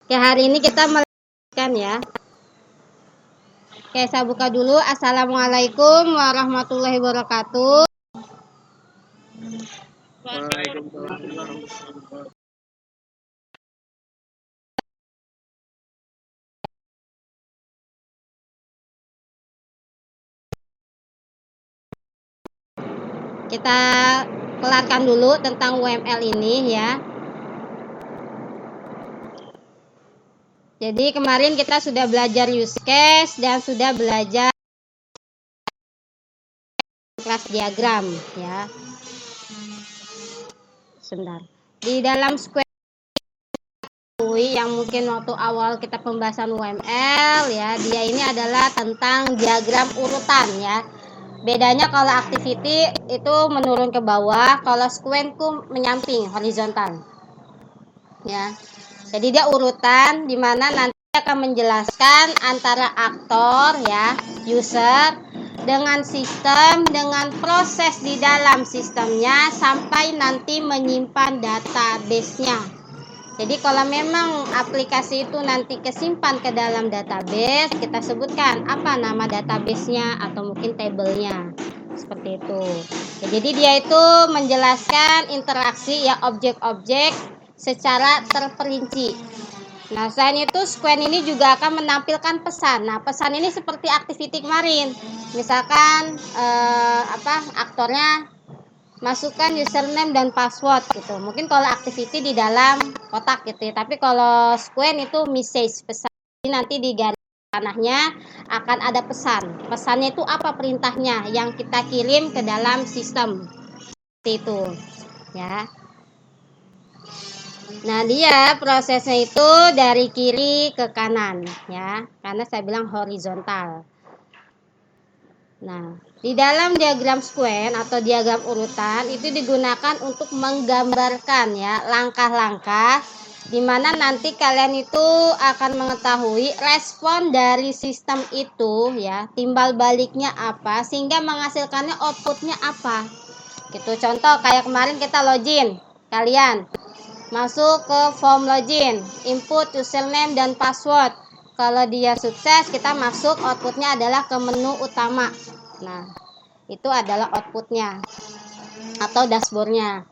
Oke, hari ini kita melanjutkan ya. Oke, saya buka dulu. Assalamualaikum warahmatullahi wabarakatuh. Kita kelarkan dulu tentang UML ini ya. Jadi kemarin kita sudah belajar use case dan sudah belajar kelas diagram ya. Sebentar. Di dalam square yang mungkin waktu awal kita pembahasan UML ya, dia ini adalah tentang diagram urutan ya. Bedanya kalau activity itu menurun ke bawah, kalau square itu menyamping horizontal ya. Jadi dia urutan dimana nanti akan menjelaskan antara aktor ya, user, dengan sistem, dengan proses di dalam sistemnya sampai nanti menyimpan database-nya. Jadi kalau memang aplikasi itu nanti kesimpan ke dalam database, kita sebutkan apa nama database-nya atau mungkin tabelnya. Seperti itu. Ya, jadi dia itu menjelaskan interaksi ya, objek-objek secara terperinci. Nah, selain itu Squen ini juga akan menampilkan pesan. Nah, pesan ini seperti activity kemarin. Misalkan aktornya masukkan username dan password gitu. Mungkin kalau activity di dalam kotak gitu ya. Tapi kalau Squen itu message, pesan. Jadi nanti di garis tanahnya akan ada pesan. Pesannya itu apa perintahnya yang kita kirim ke dalam sistem. Seperti itu ya. Nah, dia prosesnya itu dari kiri ke kanan ya. Karena saya bilang horizontal. Nah, di dalam diagram Squen atau diagram urutan itu digunakan untuk menggambarkan ya langkah-langkah di mana nanti kalian itu akan mengetahui respon dari sistem itu ya, timbal baliknya apa sehingga menghasilkannya outputnya apa. Gitu. Contoh kayak kemarin kita login, kalian masuk ke form login, input username dan password. Kalau dia sukses, kita masuk, outputnya adalah ke menu utama. Nah, itu adalah outputnya atau dashboardnya.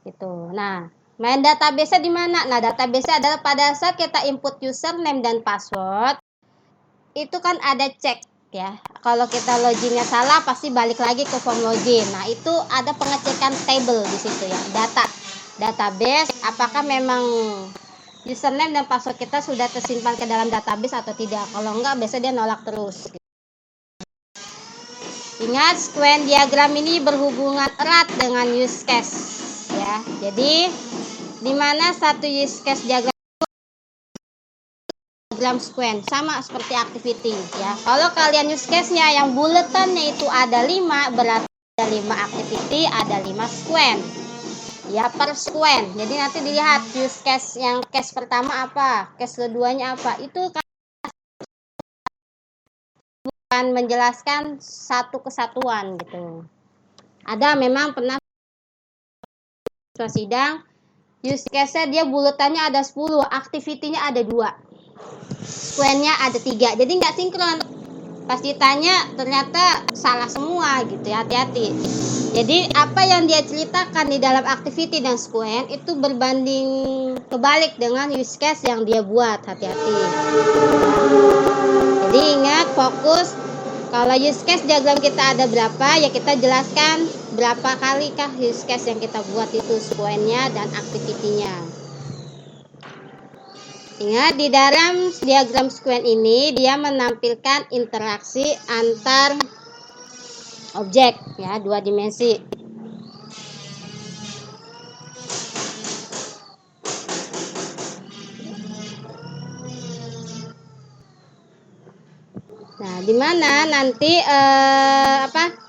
Gitu. Nah, main database di mana? Nah, database adalah pada saat kita input username dan password, itu kan ada cek ya. Kalau kita loginnya salah, pasti balik lagi ke form login. Nah, itu ada pengecekan table di situ ya, database apakah memang username dan password kita sudah tersimpan ke dalam database atau tidak. Kalau enggak, biasanya dia nolak terus. Ingat, Squen diagram ini berhubungan erat dengan use case ya. Jadi di mana satu use case diagram Squen sama seperti activity ya. Kalau kalian use case-nya yang buletannya itu ada 5, berarti ada 5 activity, ada 5 Squen. Ya, per Squen. Jadi nanti dilihat use case yang case pertama apa, case keduanya apa. Itu akan menjelaskan satu kesatuan gitu. Ada memang pernah sidang use case-nya dia buletannya ada 10, activity-nya ada 2. Squen-nya ada 3. Jadi nggak sinkron. Pas ditanya ternyata salah semua gitu ya, hati-hati. Jadi apa yang dia ceritakan di dalam activity dan Squen itu berbanding kebalik dengan use case yang dia buat, hati-hati. Jadi ingat, fokus. Kalau use case diagram kita ada berapa, ya kita jelaskan berapa kali kah use case yang kita buat itu Squen-nya dan activity-nya. Ingat, di dalam diagram Squen ini dia menampilkan interaksi antar objek ya, 2 dimensi. Nah, di mana nanti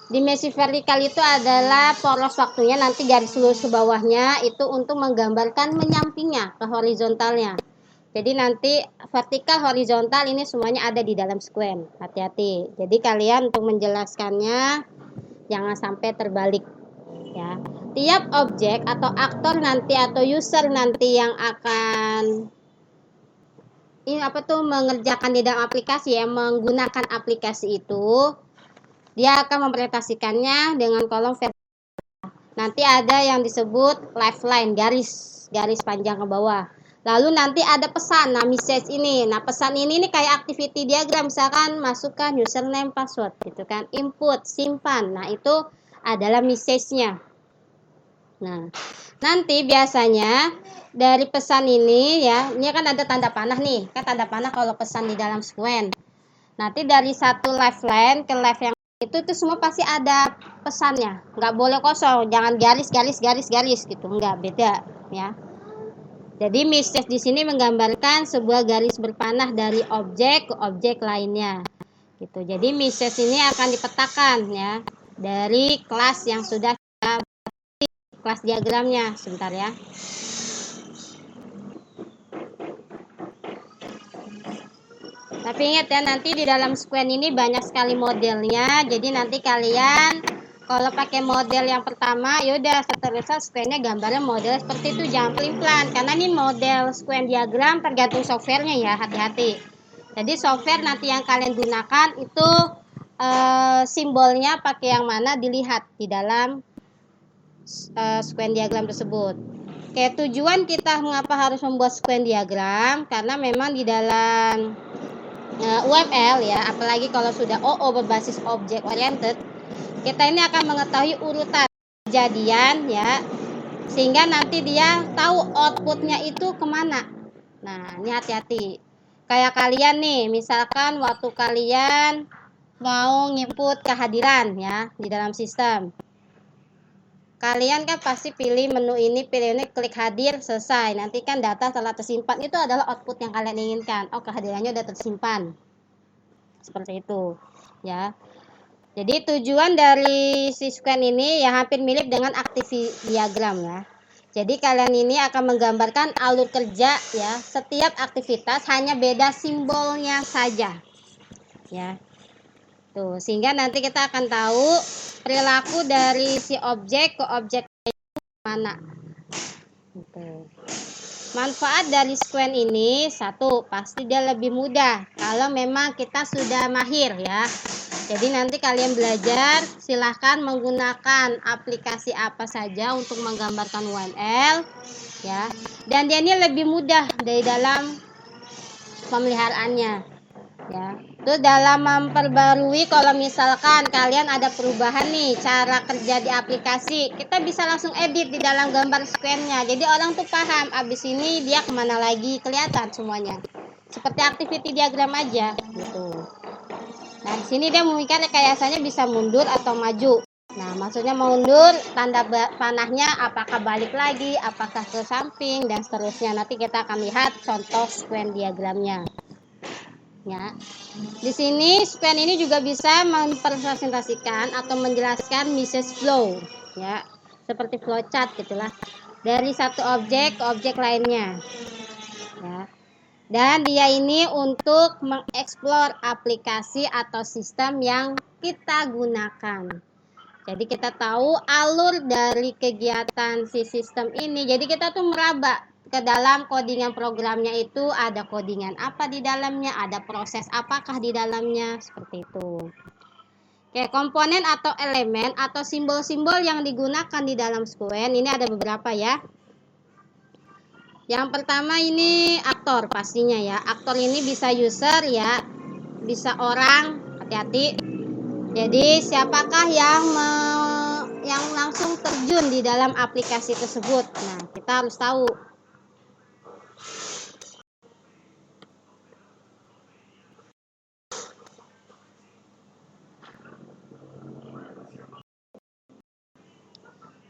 dimensi vertikal itu adalah poros waktunya, nanti garis lurus ke bawahnya itu untuk menggambarkan menyampingnya ke horizontalnya. Jadi nanti vertikal horizontal ini semuanya ada di dalam Squen. Hati-hati. Jadi kalian untuk menjelaskannya jangan sampai terbalik ya. Tiap objek atau aktor nanti atau user nanti yang akan ini apa tuh mengerjakan di dalam aplikasi ya, menggunakan aplikasi itu, dia akan mempresentasikannya dengan kolom vertikal. Nanti ada yang disebut lifeline, garis panjang ke bawah. Lalu nanti ada pesan, nah message ini. Nah pesan ini nih kayak activity diagram, misalkan masukkan username, password gitu kan, input, simpan. Nah itu adalah message-nya. Nah nanti biasanya dari pesan ini ya, ini kan ada tanda panah nih, kan tanda panah kalau pesan di dalam Squen. Nanti dari satu lifeline ke live yang itu tuh semua pasti ada pesannya, nggak boleh kosong, jangan garis gitu, nggak, beda ya. Jadi message di sini menggambarkan sebuah garis berpanah dari objek ke objek lainnya gitu. Jadi message ini akan dipetakan ya dari kelas yang sudah kita kelas diagramnya. Sebentar ya. Tapi ingat ya, nanti di dalam Squen ini banyak sekali modelnya. Jadi nanti kalian kalau pakai model yang pertama, yaudah seterusnya Squen-nya gambarnya model seperti itu, jangan pelin-pelan. Karena ini model Squen diagram tergantung softwarenya ya, hati-hati. Jadi software nanti yang kalian gunakan itu simbolnya pakai yang mana dilihat di dalam Squen diagram tersebut. Kayak tujuan kita mengapa harus membuat Squen diagram, karena memang di dalam UML ya, apalagi kalau sudah OO berbasis object oriented, kita ini akan mengetahui urutan kejadian ya, sehingga nanti dia tahu outputnya itu kemana. Nah ini hati-hati, kayak kalian nih, misalkan waktu kalian mau nginput kehadiran ya di dalam sistem, kalian kan pasti pilih menu ini, klik hadir, selesai. Nanti kan data telah tersimpan, itu adalah output yang kalian inginkan. Oh, kehadirannya sudah tersimpan. Seperti itu ya. Jadi tujuan dari si Squen ini ya hampir mirip dengan activity diagram ya. Jadi kalian ini akan menggambarkan alur kerja ya setiap aktivitas, hanya beda simbolnya saja ya. Tuh, sehingga nanti kita akan tahu perilaku dari si objek ke objek mana. Gitu. Manfaat dari Squen ini, satu, pasti dia lebih mudah kalau memang kita sudah mahir ya. Jadi nanti kalian belajar, silahkan menggunakan aplikasi apa saja untuk menggambarkan UML ya. Dan dia ini lebih mudah dari dalam pemeliharaannya ya. Terus dalam memperbarui, kalau misalkan kalian ada perubahan nih cara kerja di aplikasi, kita bisa langsung edit di dalam gambar Squen-nya. Jadi orang tuh paham abis ini dia kemana lagi, kelihatan semuanya. Seperti activity diagram aja gitu. Nah di sini dia memikirkan rekayasanya bisa mundur atau maju. Nah maksudnya mundur, tanda panahnya apakah balik lagi, apakah ke samping, dan seterusnya. Nanti kita akan lihat contoh Squen diagramnya. Ya, di sini Squen ini juga bisa mempresentasikan atau menjelaskan message flow, ya, seperti flowchart gitulah, dari satu objek ke objek lainnya, ya. Dan dia ini untuk mengeksplor aplikasi atau sistem yang kita gunakan. Jadi kita tahu alur dari kegiatan si sistem ini. Jadi kita tuh meraba ke dalam codingan programnya, itu ada codingan apa di dalamnya, ada proses apakah di dalamnya, seperti itu. Oke, komponen atau elemen atau simbol-simbol yang digunakan di dalam Squen ini ada beberapa ya. Yang pertama ini aktor pastinya ya. Aktor ini bisa user ya, bisa orang, hati-hati. Jadi siapakah yang langsung terjun di dalam aplikasi tersebut. Nah, kita harus tahu.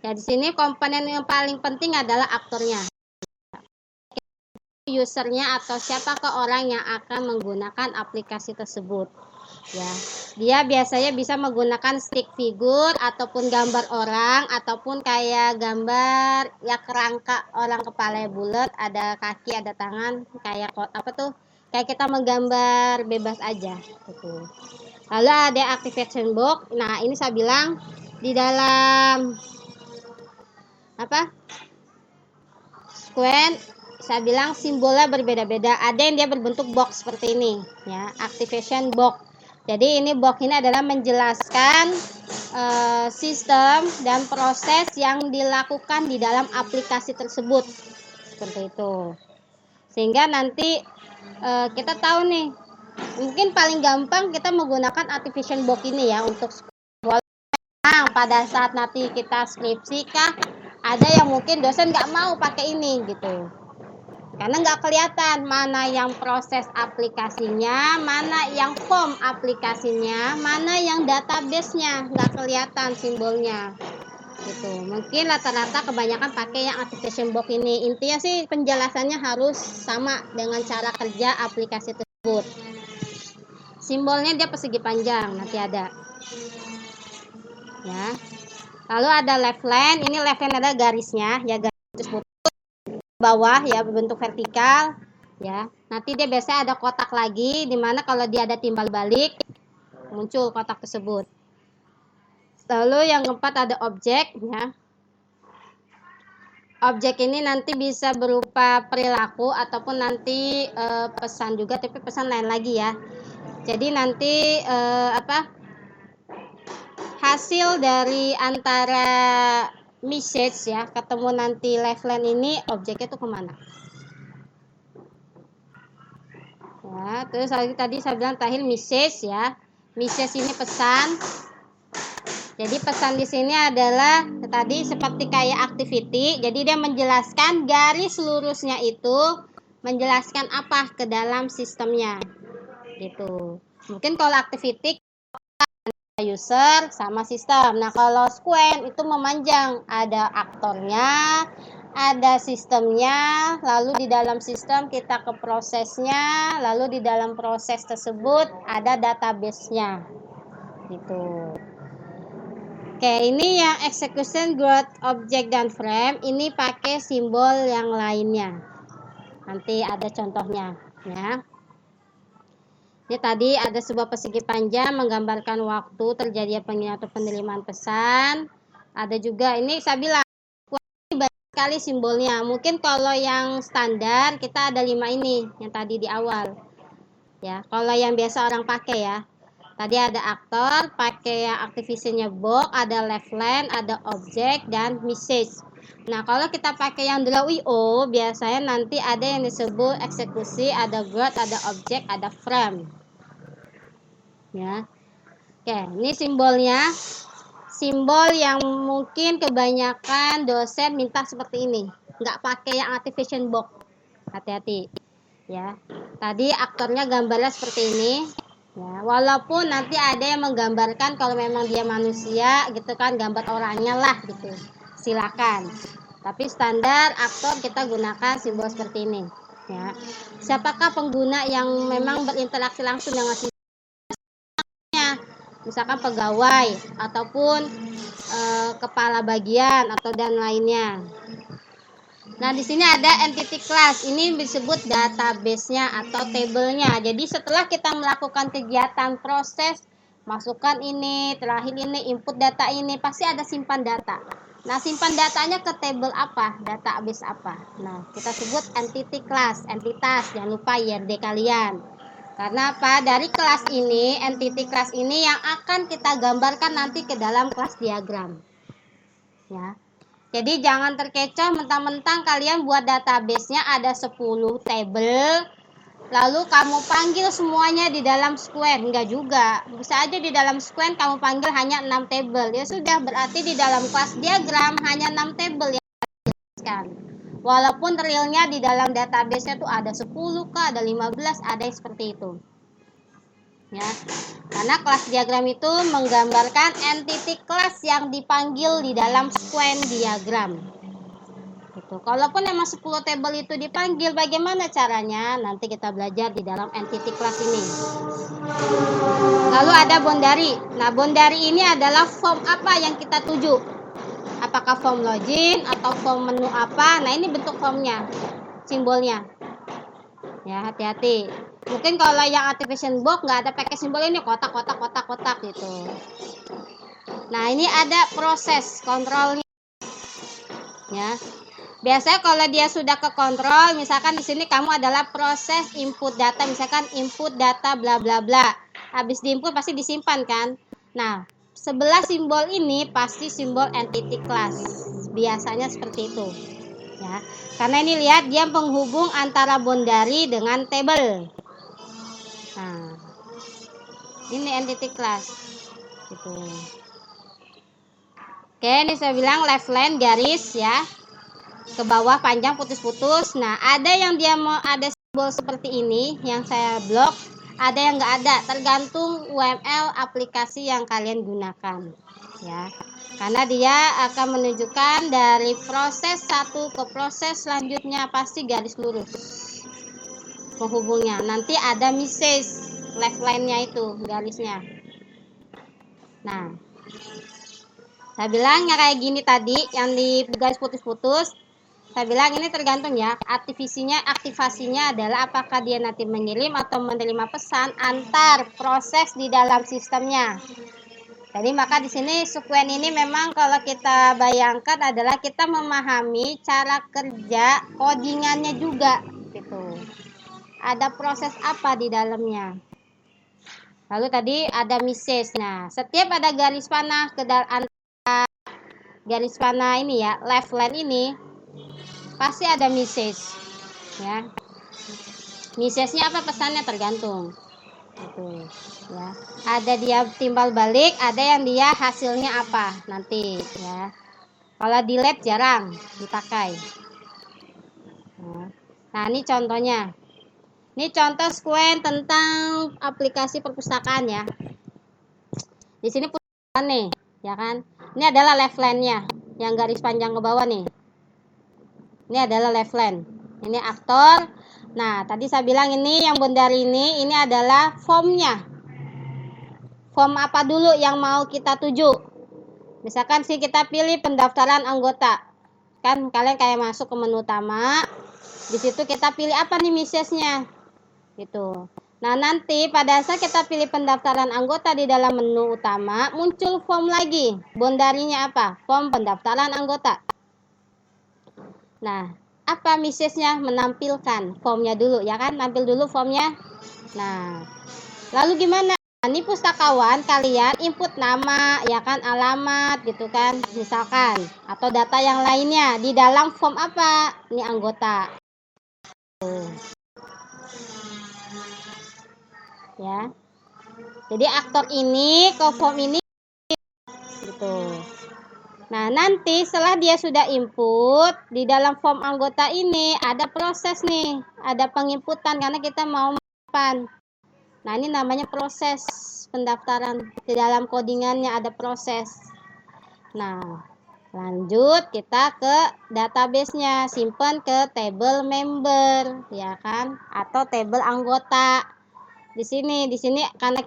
Ya, di sini komponen yang paling penting adalah aktornya. Usernya atau siapakah orang yang akan menggunakan aplikasi tersebut. Ya, dia biasanya bisa menggunakan stick figure ataupun gambar orang, ataupun kayak gambar ya kerangka orang, kepala bulat, ada kaki, ada tangan, kayak apa tuh, kayak kita menggambar bebas aja gitu. Lalu ada activation box. Nah ini saya bilang di dalam apa Squen saya bilang simbolnya berbeda-beda. Ada yang dia berbentuk box seperti ini ya, activation box. Jadi ini box ini adalah menjelaskan sistem dan proses yang dilakukan di dalam aplikasi tersebut seperti itu, sehingga nanti kita tahu nih, mungkin paling gampang kita menggunakan activation box ini ya untuk pada saat nanti kita skripsi kah, ada yang mungkin dosen nggak mau pakai ini gitu, karena nggak kelihatan mana yang proses aplikasinya, mana yang form aplikasinya, mana yang database-nya, nggak kelihatan simbolnya gitu. Mungkin rata-rata kebanyakan pakai yang activation box ini. Intinya sih penjelasannya harus sama dengan cara kerja aplikasi tersebut. Simbolnya dia persegi panjang, nanti ada ya. Lalu ada left line, ini left line ada garisnya ya, garis putus bawah ya, berbentuk vertikal ya. Nanti dia biasanya ada kotak lagi, dimana kalau dia ada timbal balik muncul kotak tersebut. Lalu yang keempat ada objek ya. Objek ini nanti bisa berupa perilaku ataupun nanti pesan juga, tapi pesan lain lagi ya. Jadi nanti hasil dari antara message ya ketemu nanti left line ini, objeknya itu kemana ya. Terus tadi saya bilang terakhir message ya, message ini pesan. Jadi pesan di sini adalah tadi seperti kayak activity, jadi dia menjelaskan garis lurusnya itu menjelaskan apa ke dalam sistemnya gitu. Mungkin kalau activity user sama sistem. Nah kalau square itu memanjang, ada aktornya, ada sistemnya, lalu di dalam sistem kita ke prosesnya, lalu di dalam proses tersebut ada database-nya gitu. Oke, ini yang execution, growth, object, dan frame. Ini pakai simbol yang lainnya. Nanti ada contohnya ya. Ini tadi ada sebuah persegi panjang menggambarkan waktu terjadinya pengiriman atau penerimaan pesan. Ada juga ini saya bilang banyak sekali simbolnya. Mungkin kalau yang standar kita ada 5 ini yang tadi di awal. Ya, kalau yang biasa orang pakai ya. Tadi ada aktor, pakai yang activation-nya box, ada left line, ada object, dan message. Nah, kalau kita pakai yang WO, biasanya nanti ada yang disebut eksekusi, ada growth, ada object, ada frame. Ya. Oke, ini simbolnya. Simbol yang mungkin kebanyakan dosen minta seperti ini. Nggak pakai yang activation box. Hati-hati. Ya. Tadi aktornya gambarnya seperti ini. Ya, walaupun nanti ada yang menggambarkan kalau memang dia manusia gitu kan, gambar orangnya lah gitu, silakan. Tapi standar aktor kita gunakan simbol seperti ini ya. Siapakah pengguna yang memang berinteraksi langsung dengan sistemnya, misalkan pegawai ataupun kepala bagian atau dan lainnya. Nah, di sini ada entity class. Ini disebut database-nya atau table-nya. Jadi setelah kita melakukan kegiatan proses, masukkan ini, terakhir ini, input data ini, pasti ada simpan data. Nah, simpan datanya ke table apa? Database apa? Nah, kita sebut entity class, entitas. Jangan lupa IRD kalian. Karena apa? Dari kelas ini, entity class ini yang akan kita gambarkan nanti ke dalam kelas diagram. Ya. Jadi jangan terkecoh mentang-mentang kalian buat database-nya ada 10 table, lalu kamu panggil semuanya di dalam square. Enggak juga. Bisa aja di dalam square kamu panggil hanya 6 table. Ya sudah, berarti di dalam kelas diagram hanya 6 table yang dijelaskan. Walaupun realnya di dalam database-nya tuh ada 10 kah, ada 15, ada yang seperti itu. Ya, karena kelas diagram itu menggambarkan entity class yang dipanggil di dalam square diagram. Gitu. Kalaupun memang 10 table itu dipanggil, bagaimana caranya? Nanti kita belajar di dalam entity class ini. Lalu ada boundary. Nah, boundary ini adalah form apa yang kita tuju. Apakah form login atau form menu apa? Nah, ini bentuk formnya, simbolnya. Ya, hati-hati. Mungkin kalau yang activation box nggak ada pakai simbol ini, kotak gitu. Nah, ini ada proses kontrolnya ya. Biasanya kalau dia sudah ke kontrol, misalkan di sini kamu adalah proses input data, misalkan input data bla bla bla. Habis diinput pasti disimpan kan? Nah, sebelah simbol ini pasti simbol entity class. Biasanya seperti itu. Ya. Karena ini lihat dia penghubung antara boundary dengan table. Nah, ini entity class. Gitu. Oke, ini saya bilang left line garis ya. Ke bawah panjang putus-putus. Nah, ada yang dia mau ada simbol seperti ini yang saya blok, ada yang enggak ada, tergantung UML aplikasi yang kalian gunakan ya. Karena dia akan menunjukkan dari proses satu ke proses selanjutnya pasti garis lurus penghubungnya. Nanti ada message left line-nya itu garisnya. Nah, saya bilang ya kayak gini tadi yang di garis putus-putus. Saya bilang ini tergantung ya, aktivasinya adalah apakah dia nanti mengirim atau menerima pesan antar proses di dalam sistemnya. Jadi maka di sini Squen ini memang kalau kita bayangkan adalah kita memahami cara kerja codingannya juga gitu. Ada proses apa di dalamnya. Lalu tadi ada message. Nah, setiap ada garis panah ke antara garis panah ini ya, left line ini pasti ada message ya. Message-nya apa pesannya tergantung gitu ya. Ada dia timbal balik, ada yang dia hasilnya apa nanti ya. Kalau delete jarang dipakai. Nah, ini contohnya. Ini contoh Squen tentang aplikasi perpustakaan ya. Di sini perpustakaan nih, ya kan? Ini adalah left line-nya yang garis panjang ke bawah nih. Ini adalah left line. Ini aktor. Nah, tadi saya bilang ini yang boundary ini adalah formnya. Form apa dulu yang mau kita tuju? Misalkan sih kita pilih pendaftaran anggota. Kan kalian kayak masuk ke menu utama. Di situ kita pilih apa nih message-nya. Gitu. Nah, nanti pada saat kita pilih pendaftaran anggota di dalam menu utama, muncul form lagi. Boundary-nya apa? Form pendaftaran anggota. Nah, apa message-nya? Menampilkan formnya dulu ya kan, tampil dulu formnya. Nah, lalu gimana? Ini pustakawan kalian input nama ya kan, alamat gitu kan misalkan, atau data yang lainnya di dalam form apa? Ini anggota ya. Jadi aktor ini ke form ini gitu. Nah, nanti setelah dia sudah input di dalam form anggota ini ada proses nih, ada penginputan karena kita mau menyimpan. Nah, ini namanya proses pendaftaran. Di dalam codingannya ada proses. Nah, lanjut kita ke database-nya, simpan ke table member ya kan, atau table anggota. Di sini karena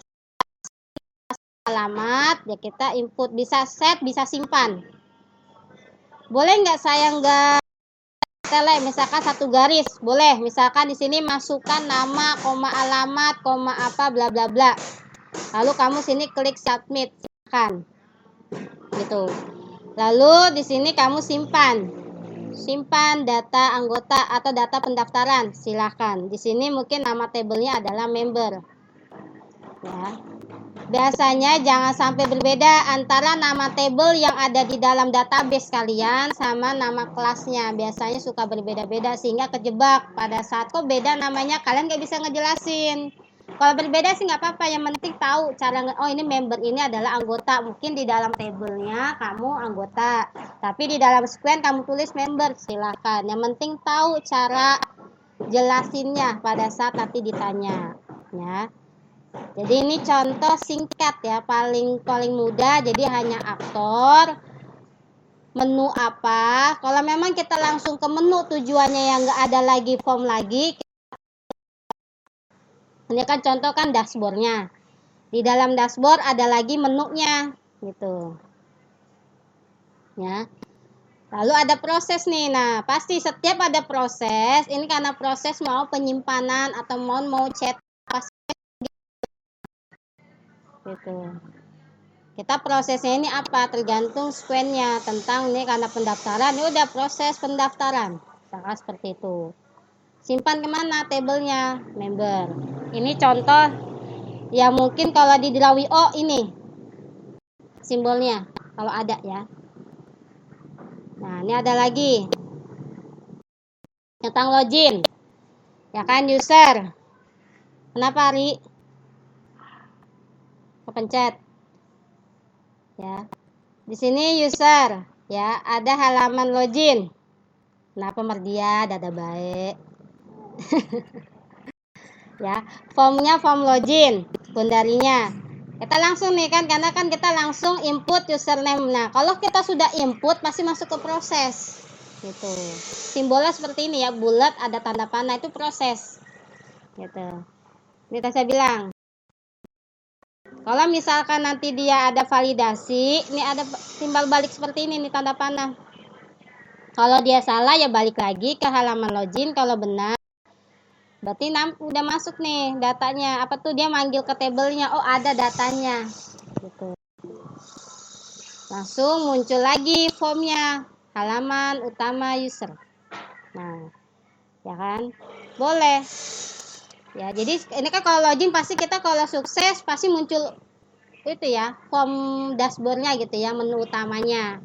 alamat ya kita input, bisa set, bisa simpan. Boleh nggak saya nggak tele misalkan satu garis, boleh. Misalkan di sini masukkan nama, koma alamat, koma apa bla bla bla. Lalu kamu sini klik submit kan. Gitu. Lalu di sini kamu simpan data anggota atau data pendaftaran, silahkan. Di sini mungkin nama tabelnya adalah member. Ya. Biasanya jangan sampai berbeda antara nama table yang ada di dalam database kalian sama nama kelasnya. Biasanya suka berbeda-beda sehingga kejebak pada saat kok beda namanya, kalian nggak bisa ngejelasin. Kalau berbeda sih nggak apa-apa, yang penting tahu cara oh ini member ini adalah anggota. Mungkin di dalam tabelnya kamu anggota, tapi di dalam Squen kamu tulis member, silakan. Yang penting tahu cara jelasinnya pada saat nanti ditanya ya. Jadi ini contoh singkat ya, paling mudah. Jadi hanya aktor, menu apa. Kalau memang kita langsung ke menu tujuannya yang nggak ada lagi form lagi. Ini kan contoh kan dashboardnya. Di dalam dashboard ada lagi menunya gitu. Ya. Lalu ada proses nih. Nah, pasti setiap ada proses, ini karena proses mau penyimpanan atau mau chat gitu. Kita prosesnya ini apa? Tergantung squennya tentang ini karena pendaftaran. Ini udah proses pendaftaran. Misalkan seperti itu. Simpan kemana tabelnya? Member. Ini contoh ya, mungkin kalau di Drawio ini simbolnya kalau ada ya. Nah, ini ada lagi tentang login. Ya kan, user. Kenapa, Ri? Kepencet. Ya. Di sini user, ya, ada halaman login. Kenapa Mardia? Dada baik. Ya, formnya form login, bundarinya. Kita langsung nih kan, karena kan kita langsung input username. Nah, kalau kita sudah input pasti masuk ke proses. Gitu. Simbolnya seperti ini ya, bulat ada tanda panah, itu proses. Gitu. Ini tadi saya bilang. Kalau misalkan nanti dia ada validasi, ini ada timbal balik seperti ini nih tanda panah. Kalau dia salah ya balik lagi ke halaman login, kalau benar berarti udah masuk nih datanya. Apa tuh, dia manggil ke tabelnya, oh ada datanya. Gitu. Langsung muncul lagi formnya, halaman utama user. Nah, ya kan? Boleh. Ya, jadi ini kan kalau login pasti kita kalau sukses pasti muncul itu ya, form dashboardnya gitu ya, menu utamanya.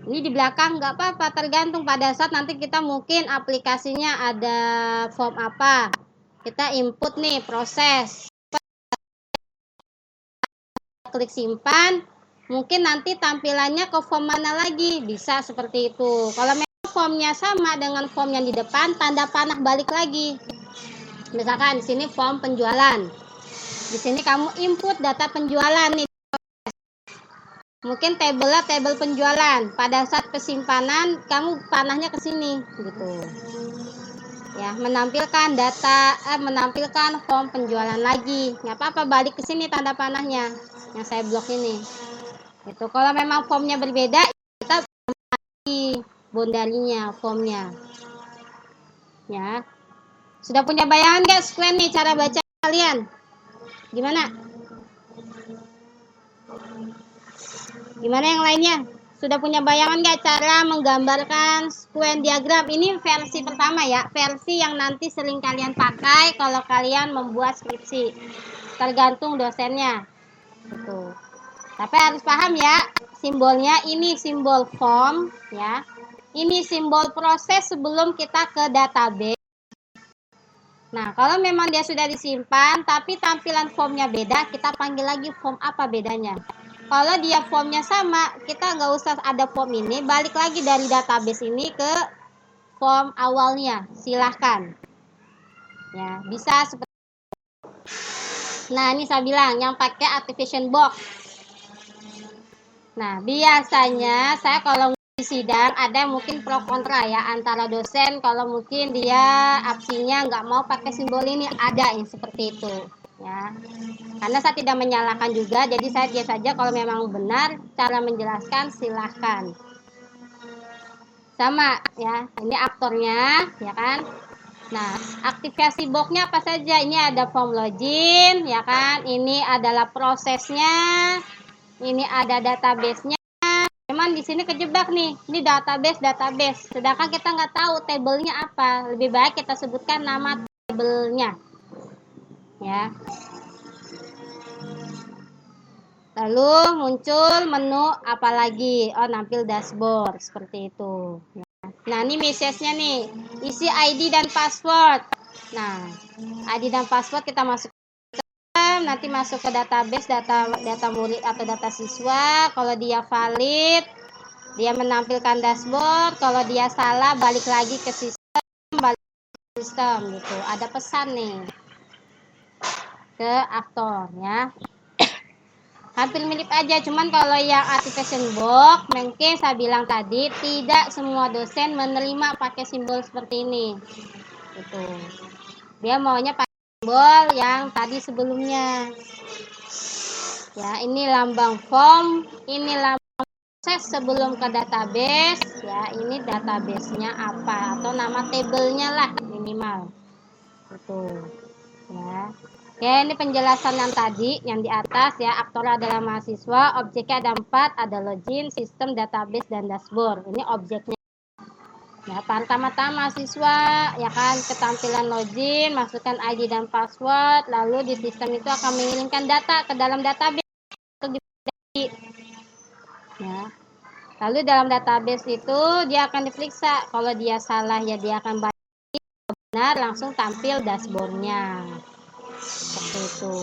Ini di belakang nggak apa-apa, tergantung pada saat nanti kita mungkin aplikasinya ada form apa. Kita input nih proses. Klik simpan, mungkin nanti tampilannya ke form mana lagi, bisa seperti itu. Kalau memang formnya sama dengan form yang di depan, tanda panah balik lagi. Misalkan di sini form penjualan. Di sini kamu input data penjualan nih. Mungkin tabelnya tabel penjualan. Pada saat penyimpanan kamu panahnya ke sini gitu. Ya, menampilkan data menampilkan form penjualan lagi. Nggak apa-apa, balik ke sini tanda panahnya yang saya blok ini. Itu kalau memang formnya berbeda, kita lagi bondarinya formnya. Ya. Sudah punya bayangan nggak square nih cara baca kalian? Gimana? Gimana yang lainnya? Sudah punya bayangan nggak cara menggambarkan square diagram? Ini versi pertama ya, versi yang nanti sering kalian pakai kalau kalian membuat skripsi. Tergantung dosennya. Gitu. Tapi harus paham ya, simbolnya ini simbol form ya. Ini simbol proses sebelum kita ke database. Nah, kalau memang dia sudah disimpan, tapi tampilan formnya beda, kita panggil lagi form apa bedanya. Kalau dia formnya sama, kita nggak usah ada form ini, balik lagi dari database ini ke form awalnya, silahkan. Ya, bisa seperti. Nah, ini saya bilang yang pakai activation box. Nah, biasanya saya kalau di sidang ada mungkin pro kontra ya antara dosen, kalau mungkin dia absinya nggak mau pakai simbol ini, ada yang seperti itu ya, karena saya tidak menyalahkan juga, jadi saya biasa saja kalau memang benar cara menjelaskan silahkan sama ya. Ini aktornya ya kan. Nah, aktivasi boxnya apa saja? Ini ada form login ya kan, ini adalah prosesnya, ini ada database-nya. Cuman di sini kejebak nih, ini database, sedangkan kita nggak tahu tabelnya apa. Lebih baik kita sebutkan nama tabelnya, ya. Lalu muncul menu apalagi, oh nampil dashboard seperti itu. Nah ini message-nya nih, isi ID dan password. Nah ID dan password kita masuk, nanti masuk ke database data murid atau data siswa. Kalau dia valid, dia menampilkan dashboard. Kalau dia salah, balik lagi ke sistem, gitu. Ada pesan nih ke aktor ya. Hampir mirip aja, cuman kalau yang activation box mungkin saya bilang tadi tidak semua dosen menerima pakai simbol seperti ini. Gitu. Dia maunya pakai simbol yang tadi sebelumnya. Ya, ini lambang form, ini lambang proses sebelum ke database, ya ini database-nya apa atau nama tabelnya lah minimal. Gitu. Ya. Ya, ini penjelasan yang tadi, yang di atas ya. Aktor adalah mahasiswa, objeknya ada 4, ada login, sistem, database, dan dashboard. Ini objeknya. Ya, pertama-tama mahasiswa, ya kan, ketampilan login, masukkan ID dan password, lalu di sistem itu akan mengirimkan data ke dalam database. Ya. Lalu dalam database itu dia akan diperiksa. Kalau dia salah ya dia akan benar, langsung tampil dashboardnya. Seperti itu.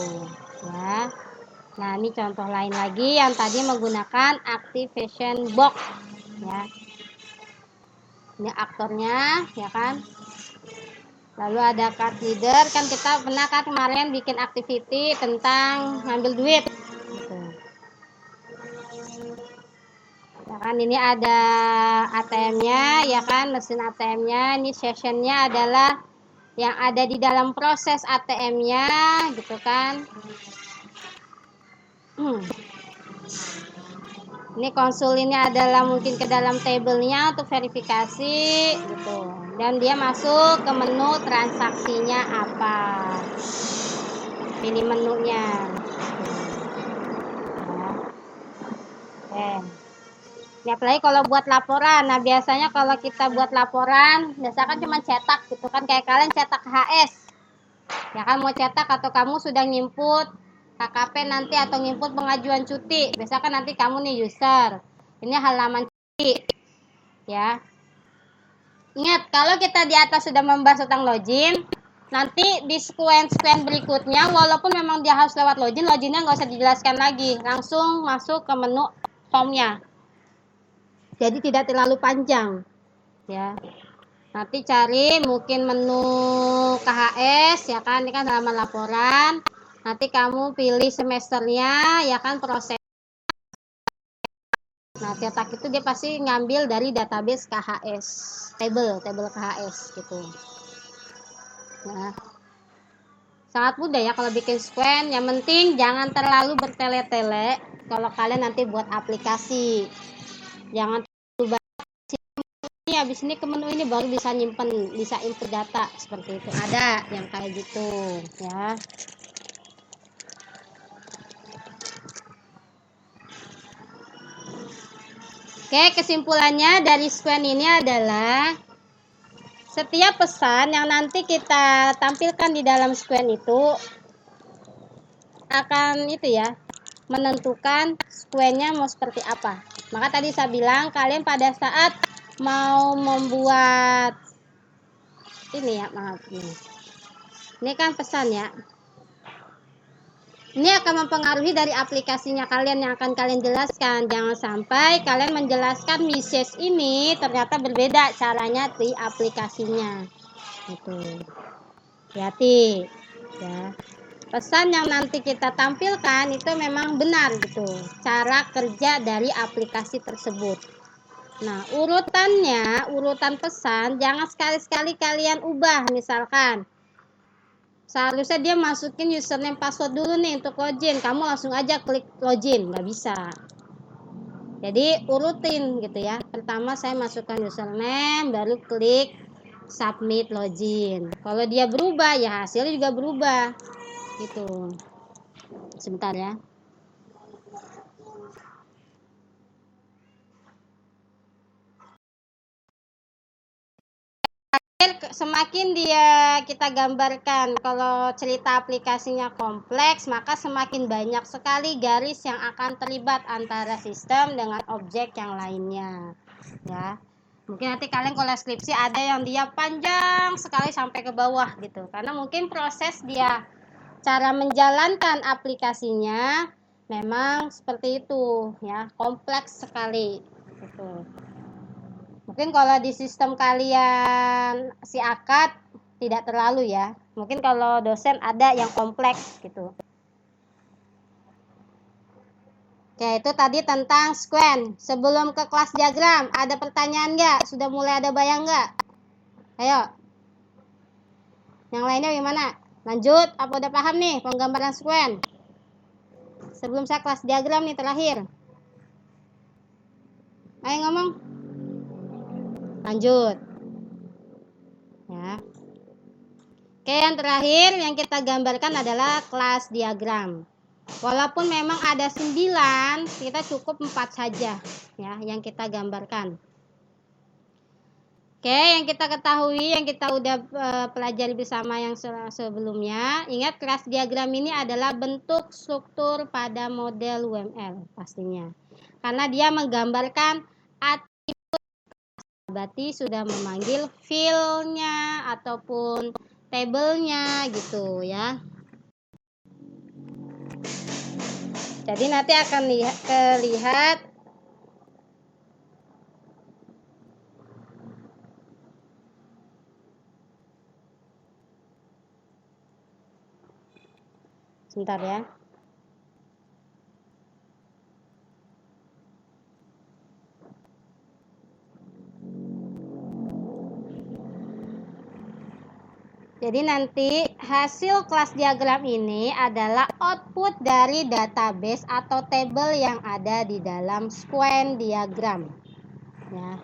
Ya. Nah, ini contoh lain lagi yang tadi menggunakan activation box. Ya. Ini aktornya, ya kan. Lalu ada card leader, kan kita pernah kan kemarin bikin activity tentang ngambil duit. Gitu. Ya kan, ini ada ATM-nya, ya kan, mesin ATM-nya. Ini session-nya adalah yang ada di dalam proses ATM-nya, gitu kan. Ini konsul ini adalah mungkin ke dalam tabelnya untuk verifikasi gitu. Dan dia masuk ke menu transaksinya apa. Pilih menunya. Oke. Ini apalagi kalau buat laporan. Nah, biasanya kalau kita buat laporan, biasanya kan cuma cetak gitu kan, kayak kalian cetak HS. Ya kan, mau cetak atau kamu sudah nginput KKP nanti atau nginput pengajuan cuti. Biasanya kan nanti kamu nih user. Ini halaman cuti. Ya. Ingat, kalau kita di atas sudah membahas tentang login, nanti di square berikutnya, walaupun memang dia harus lewat loginnya nggak usah dijelaskan lagi, langsung masuk ke menu home-nya. Jadi tidak terlalu panjang, ya. Nanti cari mungkin menu KHS, ya kan, ini kan halaman laporan. Nanti kamu pilih semesternya, ya kan, proses. Nah, cetak itu dia pasti ngambil dari database KHS, table KHS gitu. Nah, sangat mudah ya kalau bikin squen. Yang penting jangan terlalu bertele-tele kalau kalian nanti buat aplikasi. Jangan terlalu banyak. Habis ini ke menu ini baru bisa nyimpen, bisa input data seperti itu. Ada yang kayak gitu ya. Oke, kesimpulannya dari squen ini adalah setiap pesan yang nanti kita tampilkan di dalam squen itu akan itu ya, menentukan square-nya mau seperti apa. Maka tadi saya bilang kalian pada saat mau membuat ini ya, maaf nih. Ini kan pesan ya. Ini akan mempengaruhi dari aplikasinya kalian yang akan kalian jelaskan. Jangan sampai kalian menjelaskan message ini ternyata berbeda caranya di aplikasinya. Gitu. Hati-hati ya. Pesan yang nanti kita tampilkan itu memang benar gitu, cara kerja dari aplikasi tersebut. Nah, urutan pesan jangan sekali-sekali kalian ubah. Misalkan seharusnya dia masukin username password dulu nih untuk login, kamu langsung aja klik login, nggak bisa. Jadi urutin gitu ya. Pertama saya masukkan username, baru klik submit login. Kalau dia berubah ya hasilnya juga berubah gitu. Sebentar ya. Semakin dia kita gambarkan kalau cerita aplikasinya kompleks, maka semakin banyak sekali garis yang akan terlibat antara sistem dengan objek yang lainnya ya. Mungkin nanti kalian kalau skripsi ada yang dia panjang sekali sampai ke bawah gitu, karena mungkin proses dia cara menjalankan aplikasinya memang seperti itu ya, kompleks sekali gitu. Mungkin kalau di sistem kalian si akad tidak terlalu ya. Mungkin kalau dosen ada yang kompleks gitu. Oke, itu tadi tentang squen. Sebelum ke kelas diagram, ada pertanyaan nggak? Sudah mulai ada bayang nggak? Ayo. Yang lainnya gimana? Lanjut, apa udah paham nih penggambaran squen? Sebelum saya kelas diagram nih terakhir. Ayo ngomong. Lanjut. Ya. Oke, yang terakhir yang kita gambarkan adalah kelas diagram. Walaupun memang ada 9, kita cukup 4 saja ya yang kita gambarkan. Oke, yang kita ketahui, yang kita udah pelajari bersama yang sebelumnya, ingat kelas diagram ini adalah bentuk struktur pada model UML pastinya. Karena dia menggambarkan atribut, berarti sudah memanggil field-nya ataupun tabelnya gitu ya. Jadi nanti akan lihat sebentar ya. Jadi nanti hasil kelas diagram ini adalah output dari database atau tabel yang ada di dalam square diagram. Ya.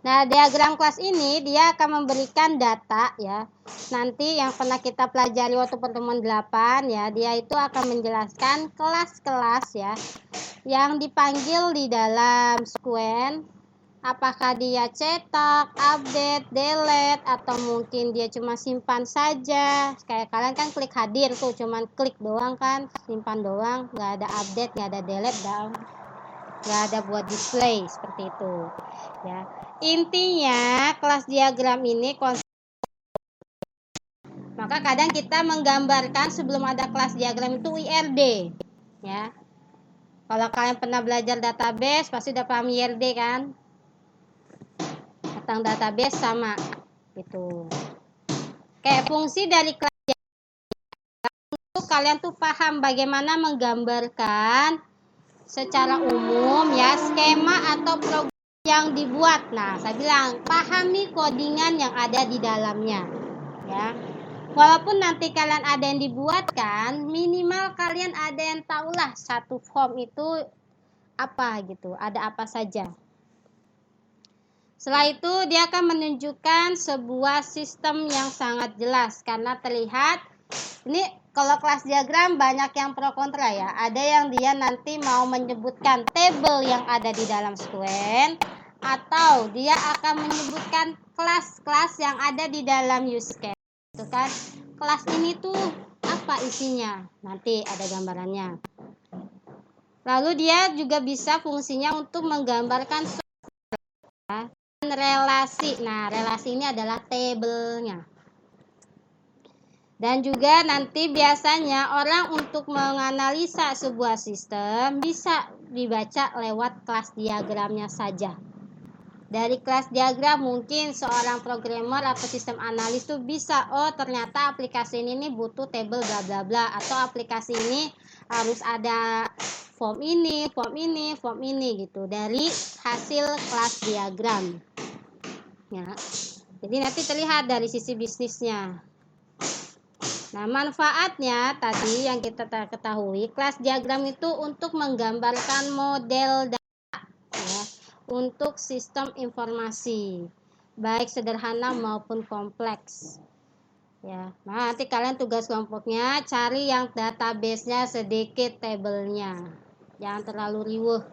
Nah, diagram kelas ini dia akan memberikan data ya. Nanti yang pernah kita pelajari waktu pertemuan 8 ya, dia itu akan menjelaskan kelas-kelas ya yang dipanggil di dalam square. Apakah dia cetak, update, delete, atau mungkin dia cuma simpan saja. Kayak kalian kan klik hadir tuh, cuman klik doang kan, simpan doang, nggak ada update, nggak ada delete, nggak ada buat display seperti itu ya. Intinya kelas diagram ini maka kadang kita menggambarkan sebelum ada kelas diagram itu IRD ya. Kalau kalian pernah belajar database pasti udah paham IRD kan, tentang database sama gitu. Kayak fungsi dari kelas diagram itu kalian tuh paham bagaimana menggambarkan secara umum ya skema atau program yang dibuat. Nah, saya bilang pahami codingan yang ada di dalamnya ya. Walaupun nanti kalian ada yang dibuatkan, minimal kalian ada yang tahulah satu form itu apa gitu, ada apa saja. Setelah itu dia akan menunjukkan sebuah sistem yang sangat jelas karena terlihat ini kalau kelas diagram banyak yang pro kontra ya. Ada yang dia nanti mau menyebutkan tabel yang ada di dalam square atau dia akan menyebutkan kelas-kelas yang ada di dalam use case. Itu kan kelas ini tuh apa isinya? Nanti ada gambarannya. Lalu dia juga bisa fungsinya untuk menggambarkan relasi. Nah, relasi ini adalah tabelnya. Dan juga nanti biasanya orang untuk menganalisa sebuah sistem bisa dibaca lewat kelas diagramnya saja. Dari kelas diagram mungkin seorang programmer atau sistem analis tuh bisa, oh ternyata aplikasi ini butuh tabel bla bla bla, atau aplikasi ini harus ada form ini, form ini, form ini gitu dari hasil kelas diagram. Ya. Jadi nanti terlihat dari sisi bisnisnya. Nah, manfaatnya tadi yang kita ketahui, kelas diagram itu untuk menggambarkan model data ya, untuk sistem informasi, baik sederhana maupun kompleks. Ya, nah nanti kalian tugas kelompoknya cari yang database-nya sedikit tabelnya. Jangan terlalu riuh.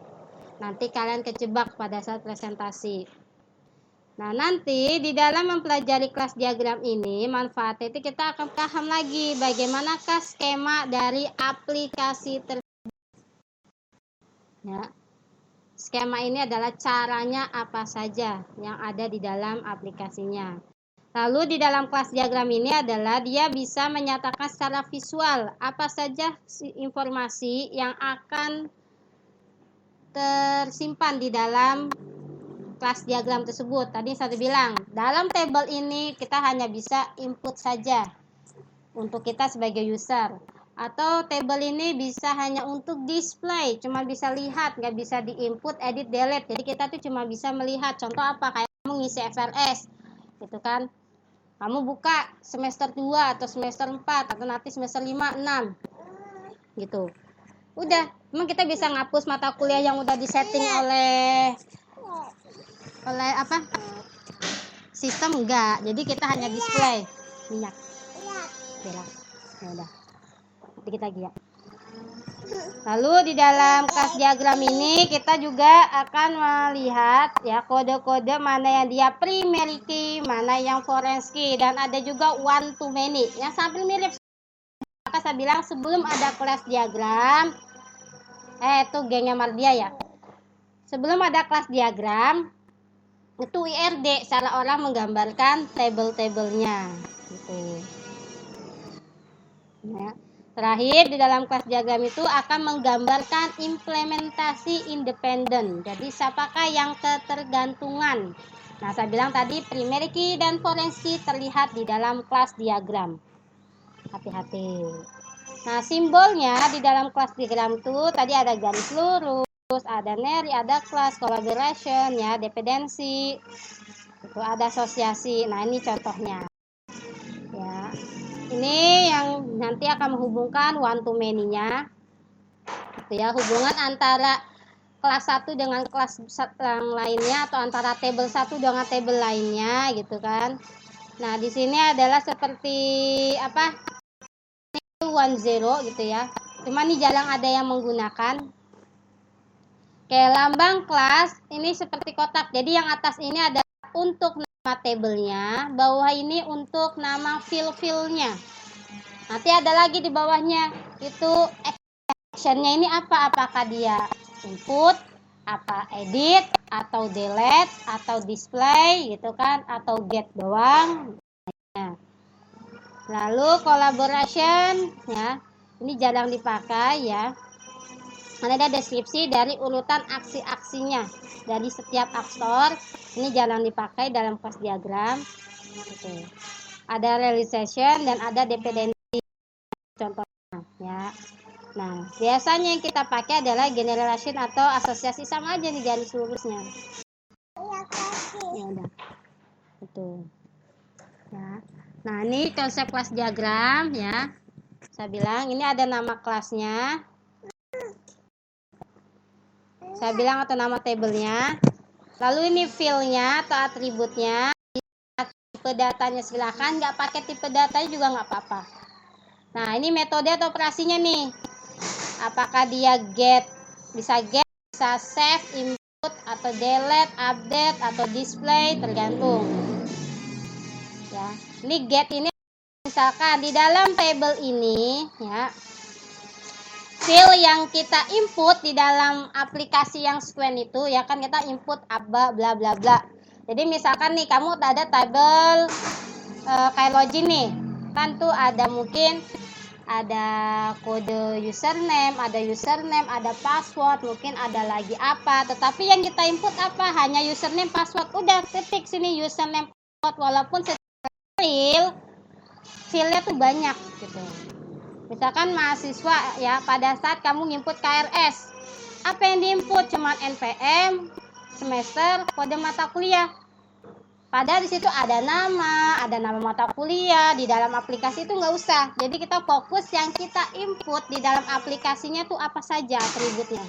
Nanti kalian kejebak pada saat presentasi. Nah, nanti di dalam mempelajari kelas diagram ini, manfaatnya itu kita akan paham lagi bagaimanakah skema dari aplikasi tersebut. Ya. Skema ini adalah caranya apa saja yang ada di dalam aplikasinya. Lalu di dalam kelas diagram ini adalah dia bisa menyatakan secara visual apa saja informasi yang akan tersimpan di dalam kelas diagram tersebut. Tadi saya bilang, dalam tabel ini kita hanya bisa input saja untuk kita sebagai user. Atau tabel ini bisa hanya untuk display, cuma bisa lihat, nggak bisa di-input, edit, delete. Jadi kita tuh cuma bisa melihat. Contoh apa? Kayak kamu ngisi FRS, gitu kan. Kamu buka semester 2 atau semester 4 atau nanti semester 5, 6, gitu. Udah, emang kita bisa ngapus mata kuliah yang udah disetting oleh apa? Sistem enggak. Jadi kita hanya display minyak. Bela. Ya udah. Nanti kita giat. Lalu di dalam kelas diagram ini kita juga akan melihat ya kode-kode mana yang dia primary key, mana yang foreign key, dan ada juga one to many. Yang sambil mirip, maka saya bilang sebelum ada kelas diagram, itu gengnya Mardia ya. Sebelum ada kelas diagram, itu IRD, cara orang menggambarkan table-tablenya gitu. Ya. Terakhir di dalam kelas diagram itu akan menggambarkan implementasi independen. Jadi siapakah yang ketergantungan? Nah, saya bilang tadi primary key dan foreign key terlihat di dalam kelas diagram. Hati-hati. Nah, simbolnya di dalam kelas diagram itu tadi ada garis lurus, ada neri, ada kelas, collaboration, ya, dependensi, itu ada asosiasi. Nah, ini contohnya. Ya. Ini yang nanti akan menghubungkan one to many-nya. Gitu ya, hubungan antara kelas 1 dengan kelas yang lainnya atau antara table 1 dengan table lainnya gitu kan. Nah, di sini adalah seperti apa? 10 gitu ya. Cuma nih jarang ada yang menggunakan. Kayak lambang kelas ini seperti kotak. Jadi yang atas ini adalah untuk nama tabelnya, bawah ini untuk nama fill-fillnya. Nanti ada lagi di bawahnya itu actionnya ini apa? Apakah dia input, apa edit, atau delete, atau display gitu kan, atau get doang. Lalu collaboration ya, ini jarang dipakai ya. Ada deskripsi dari urutan aksi-aksinya dari setiap aktor. Ini jarang dipakai dalam kelas diagram. Gitu. Ada realization dan ada dependency contohnya ya. Nah, biasanya yang kita pakai adalah generalization atau asosiasi, sama aja nih garis lurusnya. Ya udah. Betul. Ya. Nah, ini konsep kelas diagram ya. Saya bilang ini ada nama kelasnya. Saya bilang atau nama tabelnya. Lalu ini field-nya atau atributnya. Tipe datanya silakan, nggak pakai tipe datanya juga nggak apa-apa. Nah, ini metode atau operasinya nih. Apakah dia get, bisa save, input, atau delete, update, atau display, tergantung. Ya, ini get ini misalkan di dalam table ini ya. Field yang kita input di dalam aplikasi yang Squen itu ya kan, kita input apa bla bla bla. Jadi misalkan nih kamu ada table kayak login nih, kan tuh ada mungkin ada kode username, ada password, mungkin ada lagi apa. Tetapi yang kita input apa? Hanya username, password. Udah titik sini username, password. Walaupun secara fieldnya tuh banyak gitu. Misalkan mahasiswa ya, pada saat kamu input KRS, apa yang diinput? Cuman NPM, semester, kode mata kuliah. Padahal di situ ada nama mata kuliah. Di dalam aplikasi itu nggak usah. Jadi kita fokus yang kita input di dalam aplikasinya tuh apa saja atributnya.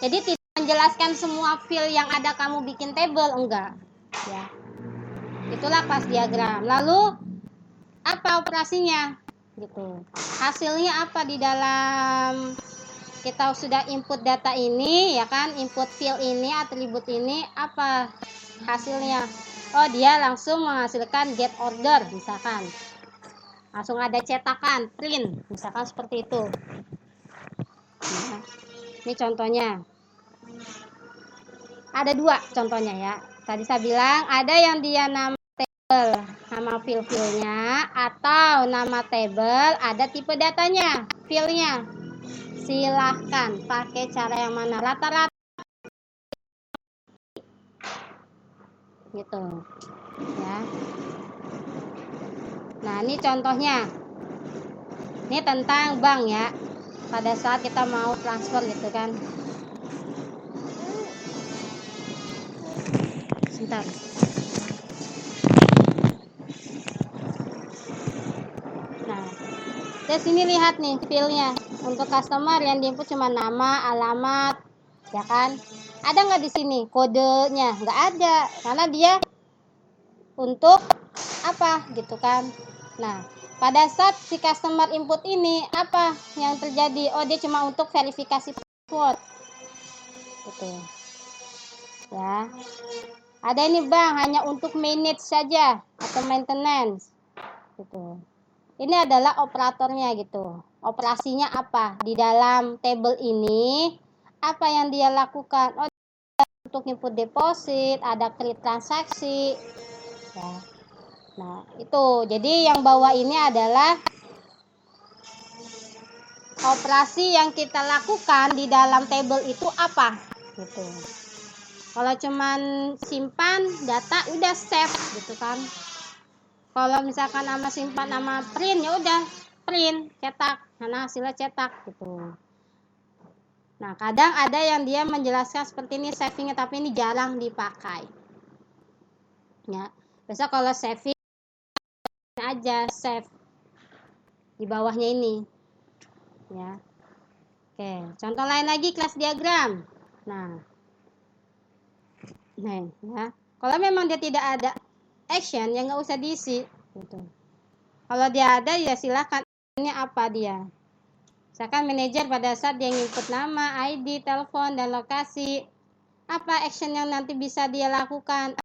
Jadi tidak menjelaskan semua field yang ada kamu bikin table, enggak. Ya. Itulah kelas diagram. Lalu apa operasinya? Gitu. Hasilnya apa di dalam kita sudah input data ini ya kan, input field ini, atribut ini, apa hasilnya? Oh, dia langsung menghasilkan get order misalkan. Langsung ada cetakan, print, misalkan seperti itu. Nah, ini contohnya. Ada dua contohnya ya. Tadi saya bilang ada yang dia nama table, nama field-fieldnya, atau nama table ada tipe datanya, fieldnya. Silahkan pakai cara yang mana, rata-rata gitu ya. Nah, ini contohnya. Ini tentang bank ya. Pada saat kita mau transfer gitu kan. Sebentar. Nah, dari sini lihat nih fieldnya. untuk customer yang diinput cuma nama, alamat, ya kan? Ada nggak di sini kodenya? Nggak ada, karena dia untuk apa gitu kan. Nah, pada saat si customer input ini, apa yang terjadi? Oh, dia cuma untuk verifikasi password gitu ya. Ada ini bang, hanya untuk manage saja atau maintenance gitu. Ini adalah operatornya gitu. Operasinya apa di dalam table ini? Apa yang dia lakukan? Oh, untuk input deposit, ada create transaksi ya. Nah, itu. Jadi yang bawah ini adalah operasi yang kita lakukan di dalam table itu apa gitu. Kalau cuman simpan data udah save gitu kan. Kalau misalkan nama simpan nama print ya udah print, cetak. Karena hasilnya cetak gitu. Nah, kadang ada yang dia menjelaskan seperti ini savingnya, tapi ini jarang dipakai. Ya. Biasa kalau saving aja save di bawahnya ini. Ya. Oke, contoh lain lagi kelas diagram. Nah, ya. Kalau memang dia tidak ada action, ya nggak usah diisi. Gitu. Kalau dia ada, ya silakan. Ini apa dia? Misalkan manajer pada saat dia input nama, ID, telepon, dan lokasi, apa action yang nanti bisa dia lakukan?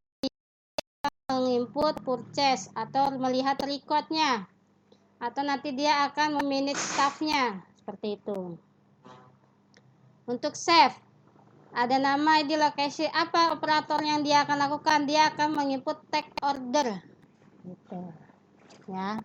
Menginput purchase atau melihat recordnya, atau nanti dia akan memanage staffnya seperti itu. Untuk save, ada nama, ID, lokasi, apa operator yang dia akan lakukan? Dia akan menginput take order gitu ya.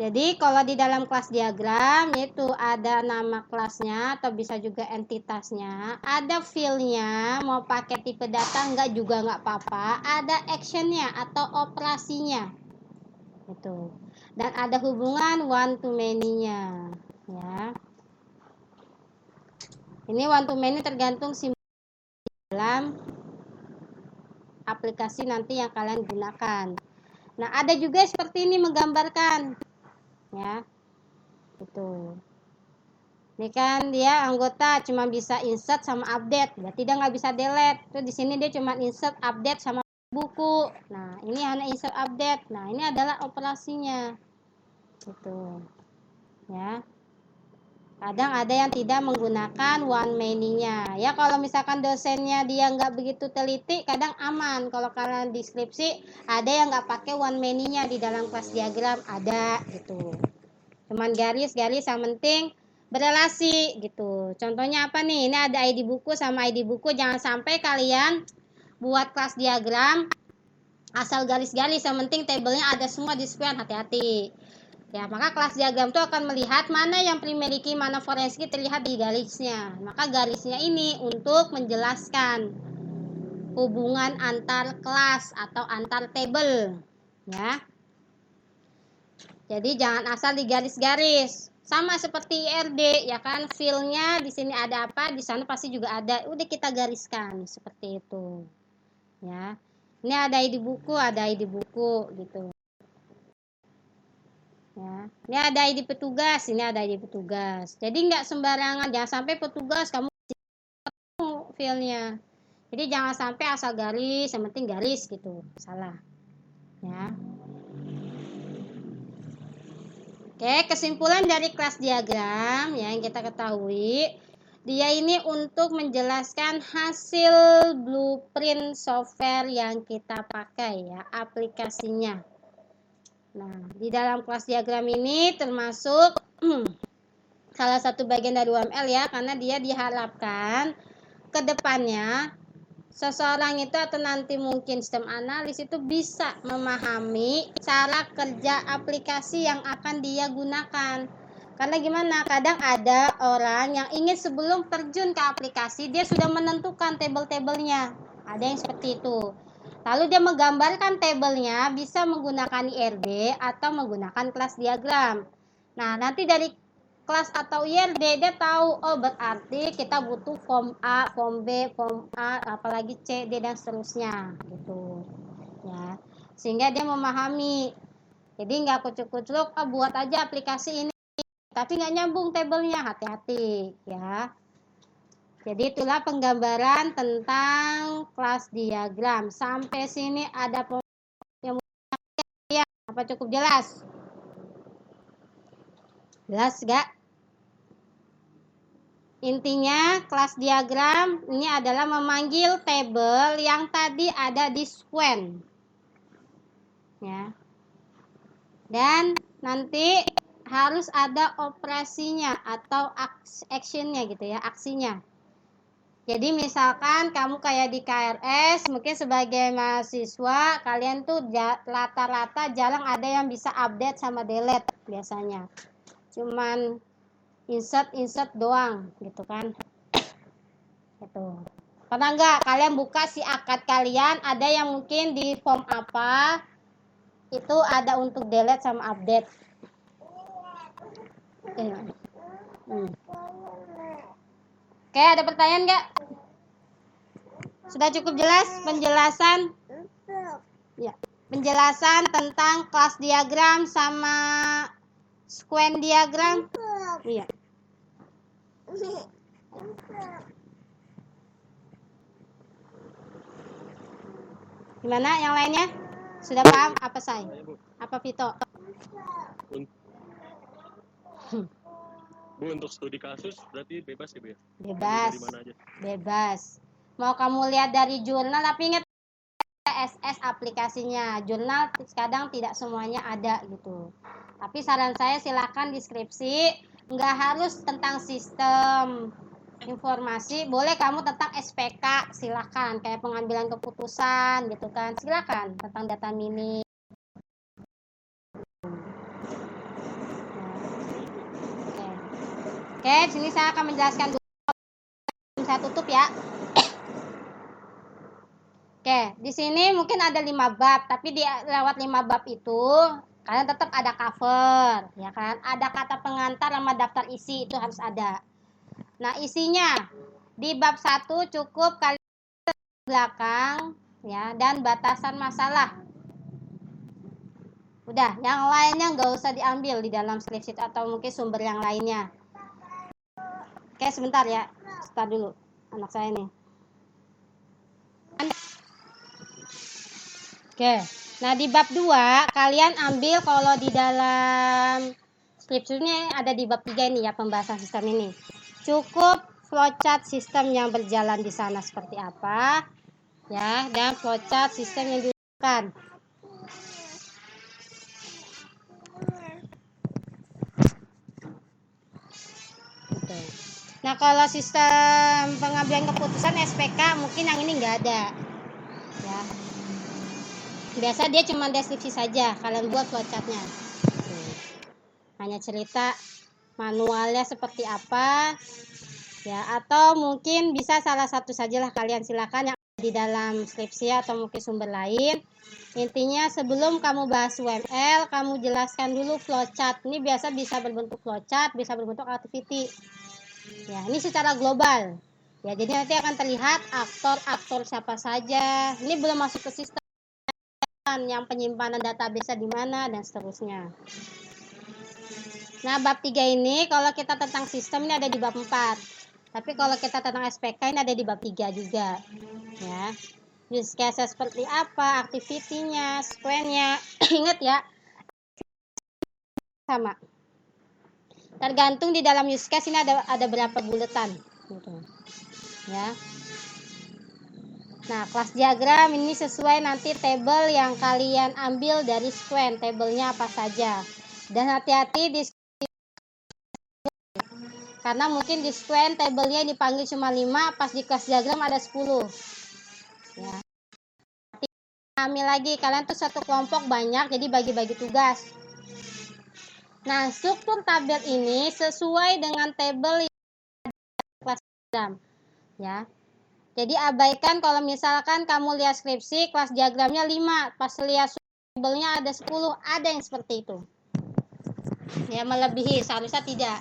Jadi kalau di dalam kelas diagram itu ada nama kelasnya atau bisa juga entitasnya, ada filenya, mau pakai tipe data enggak juga enggak apa-apa, ada actionnya atau operasinya itu, dan ada hubungan one to many-nya ya. Ini one to many tergantung simbol dalam aplikasi nanti yang kalian gunakan. Nah, ada juga seperti ini menggambarkan ya. Itu. Ini kan dia anggota cuma bisa insert sama update, berarti dia nggak bisa delete. Tuh di sini dia cuma insert, update sama buku. Nah, ini hanya insert, update. Nah, ini adalah operasinya. Gitu. Ya. Kadang ada yang tidak menggunakan one many-nya. Ya, kalau misalkan dosennya dia nggak begitu teliti, kadang aman. Kalau kalian deskripsi, ada yang nggak pakai one many-nya di dalam kelas diagram, ada gitu. Cuman garis-garis yang penting berelasi gitu. Contohnya apa nih? Ini ada ID buku sama ID buku. Jangan sampai kalian buat kelas diagram asal garis-garis, yang penting tabelnya ada semua di square, hati-hati. Ya, maka kelas diagram itu akan melihat mana yang primary key, mana foreign key terlihat di garisnya. Maka garisnya ini untuk menjelaskan hubungan antar kelas atau antar table. Ya. Jadi jangan asal di garis-garis. Sama seperti IRD ya kan, filenya di sini ada apa, di sana pasti juga ada. Udah kita gariskan seperti itu. Ya. Ini ada ID buku, ada ID buku gitu. Ya. Ini ada ID petugas, ini ada ID petugas. Jadi nggak sembarangan, jangan sampai petugas kamu filenya. Jadi jangan sampai asal garis, yang penting garis gitu. Salah. Ya. Oke, kesimpulan dari kelas diagram ya, yang kita ketahui, dia ini untuk menjelaskan hasil blueprint software yang kita pakai ya, aplikasinya. Nah, di dalam kelas diagram ini termasuk salah satu bagian dari UML ya, karena dia diharapkan ke depannya seseorang itu atau nanti mungkin sistem analis itu bisa memahami cara kerja aplikasi yang akan dia gunakan. Karena gimana? Kadang ada orang yang ingin sebelum terjun ke aplikasi dia sudah menentukan table-tablenya. Ada yang seperti itu. Lalu dia menggambarkan tabelnya bisa menggunakan IRD atau menggunakan kelas diagram. Nah, nanti dari kelas atau IRD dia tahu, oh berarti kita butuh form A, form B, form A, apalagi C, D dan seterusnya gitu. Ya. Sehingga dia memahami. Jadi nggak kucuk-kucuk, buat aja aplikasi ini tapi nggak nyambung tabelnya, hati-hati ya. Jadi itulah penggambaran tentang kelas diagram. Sampai sini ada yang ya, apa cukup jelas? Jelas gak? Intinya kelas diagram ini adalah memanggil tabel yang tadi ada di sequen. Ya. Dan nanti harus ada operasinya atau actionnya gitu ya, aksinya. Jadi misalkan kamu kayak di KRS, mungkin sebagai mahasiswa kalian tuh rata-rata jarang ada yang bisa update sama delete biasanya. Cuman insert doang gitu kan. Gitu. Pernah nggak kalian buka si akad kalian, ada yang mungkin di form apa itu ada untuk delete sama update. Oke, ada pertanyaan nggak? Sudah cukup jelas penjelasan? Ya, penjelasan tentang kelas diagram sama sequen diagram? Iya. Gimana yang lainnya? Sudah paham apa saya? Apa Vito? Bu, untuk studi kasus berarti bebas ya, Bu? Bebas. Dari mana aja? Bebas. Mau kamu lihat dari jurnal, tapi ingat SS aplikasinya. Jurnal kadang tidak semuanya ada gitu. Tapi saran saya silakan deskripsi, nggak harus tentang sistem informasi, boleh kamu tentang SPK, silakan, kayak pengambilan keputusan gitu kan, silakan tentang data mini. Oke, sini saya akan menjelaskan dulu. Saya tutup ya. Oke, di sini mungkin ada 5 bab, tapi di lewat 5 bab itu kalian tetap ada cover, ya kan? Ada kata pengantar sama daftar isi, itu harus ada. Nah, isinya di bab 1 cukup kalian belakang ya, dan batasan masalah. Udah, yang lainnya nggak usah diambil di dalam skripsi atau mungkin sumber yang lainnya. Oke, sebentar ya. Start dulu anak saya nih. Oke. Nah, di bab 2 kalian ambil, kalau di dalam skripsi ini ada di bab 3 ini ya, pembahasan sistem ini. Cukup flowchart sistem yang berjalan di sana seperti apa ya, dan flowchart sistem yang dilakukan. Nah, kalau sistem pengambilan keputusan SPK mungkin yang ini nggak ada ya. Biasa dia cuma deskripsi saja, kalian buat flowchartnya. Hanya cerita manualnya seperti apa ya, atau mungkin bisa salah satu sajalah, kalian silakan yang di dalam skripsi atau mungkin sumber lain. Intinya sebelum kamu bahas UML, kamu jelaskan dulu flowchart. Ini biasa bisa berbentuk flowchart, bisa berbentuk activity. Ya, ini secara global. Ya, jadi nanti akan terlihat aktor-aktor siapa saja. Ini belum masuk ke sistem yang penyimpanan database di mana dan seterusnya. Nah, bab 3 ini kalau kita tentang sistem ini ada di bab 4. Tapi kalau kita tentang SPK ini ada di bab 3 juga. Ya. Use case seperti apa, activity-nya, sequence-nya. Ingat ya. Sama. Tergantung di dalam use case ini ada berapa buletan gitu. Ya. Nah, kelas diagram ini sesuai nanti tabel yang kalian ambil dari sequen, tabelnya apa saja. Dan hati-hati di, karena mungkin di sequen tabelnya dipanggil cuma 5, pas di kelas diagram ada 10. Ya. Ambil lagi, kalian tuh satu kelompok banyak, jadi bagi-bagi tugas. Nah, struktur tabel ini sesuai dengan tabel yang ada di kelas diagram. Ya. Jadi abaikan kalau misalkan kamu lihat skripsi kelas diagramnya 5, pas lihat tabelnya ada 10, ada yang seperti itu. Ya, melebihi, seharusnya tidak.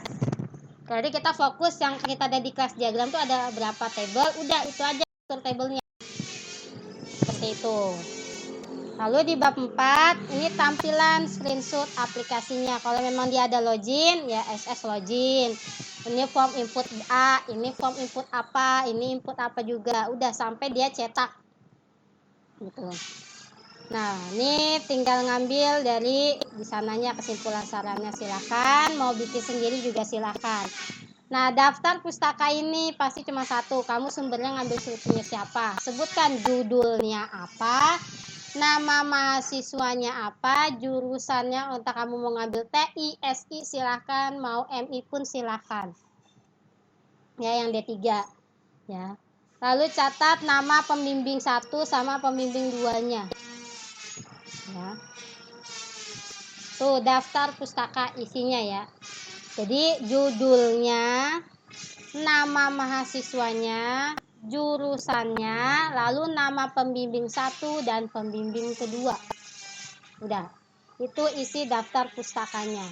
Jadi kita fokus yang kita ada di kelas diagram tuh ada berapa tabel, udah itu aja struktur tabelnya. Seperti itu. Lalu di bab 4 ini tampilan screenshot aplikasinya. Kalau memang dia ada login ya SS login. Ini form input A, ini form input apa, ini input apa juga. Udah sampai dia cetak. Gitu. Nah, ini tinggal ngambil dari di sananya kesimpulan sarannya, silakan. Mau bikin sendiri juga silakan. Nah, daftar pustaka ini pasti cuma satu. Kamu sumbernya ngambil skripsinya siapa? Sebutkan judulnya apa, nama mahasiswanya apa, jurusannya, entah kamu mau ngambil TI, SI silahkan, mau MI pun silahkan. Ya, yang D3. Ya. Lalu catat nama pembimbing 1 sama pembimbing 2-nya. Ya. Tuh, daftar pustaka isinya ya. Jadi, judulnya, nama mahasiswanya, jurusannya, lalu nama pembimbing 1 dan pembimbing kedua. Udah, itu isi daftar pustakanya.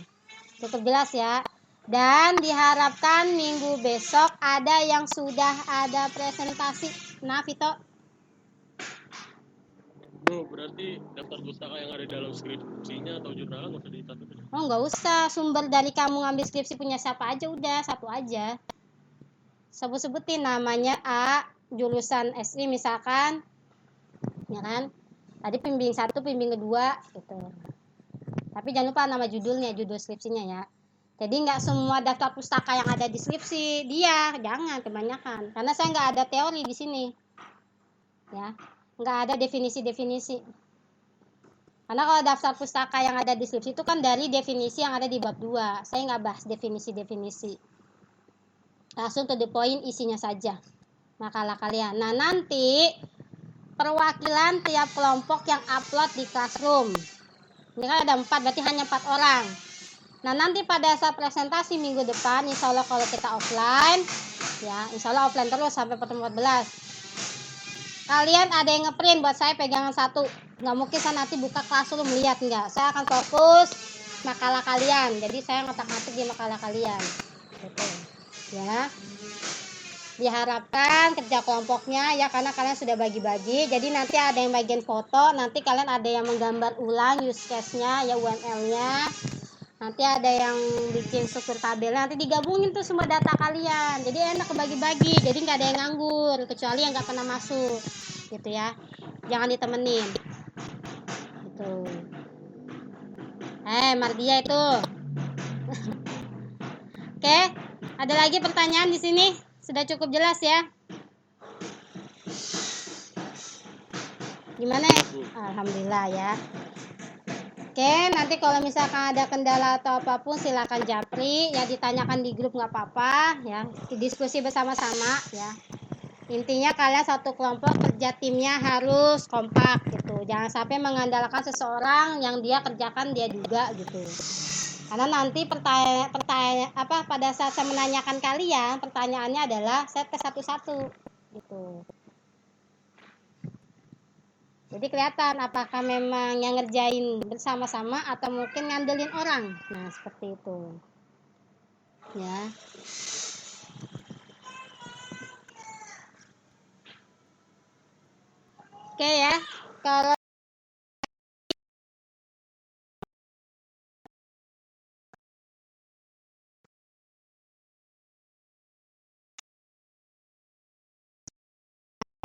Cukup jelas ya. Dan diharapkan minggu besok ada yang sudah ada presentasi. Nah, Vito. Bro, berarti daftar pustaka yang ada dalam skripsinya atau jurnalnya nggak usah dicatat? Oh, nggak usah. Sumber dari kamu ngambil skripsi punya siapa aja udah, satu aja. Sebut-sebutin namanya A, jurusan SI misalkan. Ya kan? Tadi pembimbing 1, pembimbing kedua gitu. Tapi jangan lupa nama judulnya, judul skripsinya ya. Jadi nggak semua daftar pustaka yang ada di skripsi dia, jangan kebanyakan. Karena saya nggak ada teori di sini, ya, nggak ada definisi-definisi. Karena kalau daftar pustaka yang ada di skripsi itu kan dari definisi yang ada di bab 2. Saya nggak bahas definisi-definisi. Langsung to the point isinya saja. Makalah kalian. Nah, nanti perwakilan tiap kelompok yang upload di Classroom. Ini kan ada 4, berarti hanya 4 orang. Nah, nanti pada saat presentasi minggu depan, insya Allah kalau kita offline, ya, insya Allah offline terus sampai pertemuan 14. Kalian ada yang ngeprint buat saya pegangan satu. Nggak mungkin saya nanti buka Classroom lihat, enggak. Saya akan fokus makalah kalian. Jadi saya ngotak-ngatik di makalah kalian. Gitu. Ya. Diharapkan kerja kelompoknya ya, karena kalian sudah bagi-bagi. Jadi nanti ada yang bagian foto, nanti kalian ada yang menggambar ulang use case-nya ya, UML-nya. Nanti ada yang bikin struktur tabel, nanti digabungin tuh semua data kalian. Jadi enak kebagi-bagi, jadi nggak ada yang nganggur kecuali yang nggak pernah masuk gitu ya, jangan ditemenin gitu. Mardia itu. Oke, ada lagi pertanyaan di sini? Sudah cukup jelas ya? Gimana? Alhamdulillah ya. Oke, nanti kalau misalkan ada kendala atau apapun silakan japri ya, ditanyakan di grup nggak apa-apa ya, diskusi bersama-sama ya. Intinya kalian satu kelompok, kerja timnya harus kompak gitu. Jangan sampai mengandalkan seseorang yang dia kerjakan dia juga gitu. Karena nanti pertanyaan apa pada saat saya menanyakan kalian, pertanyaannya adalah saya tes satu-satu gitu. Jadi kelihatan apakah memang yang ngerjain bersama-sama atau mungkin ngandelin orang. Nah, seperti itu. Ya. Oke ya. Kalau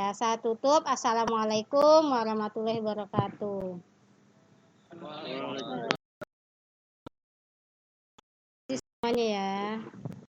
ya, saya tutup. Assalamualaikum warahmatullahi wabarakatuh. Semuanya ya.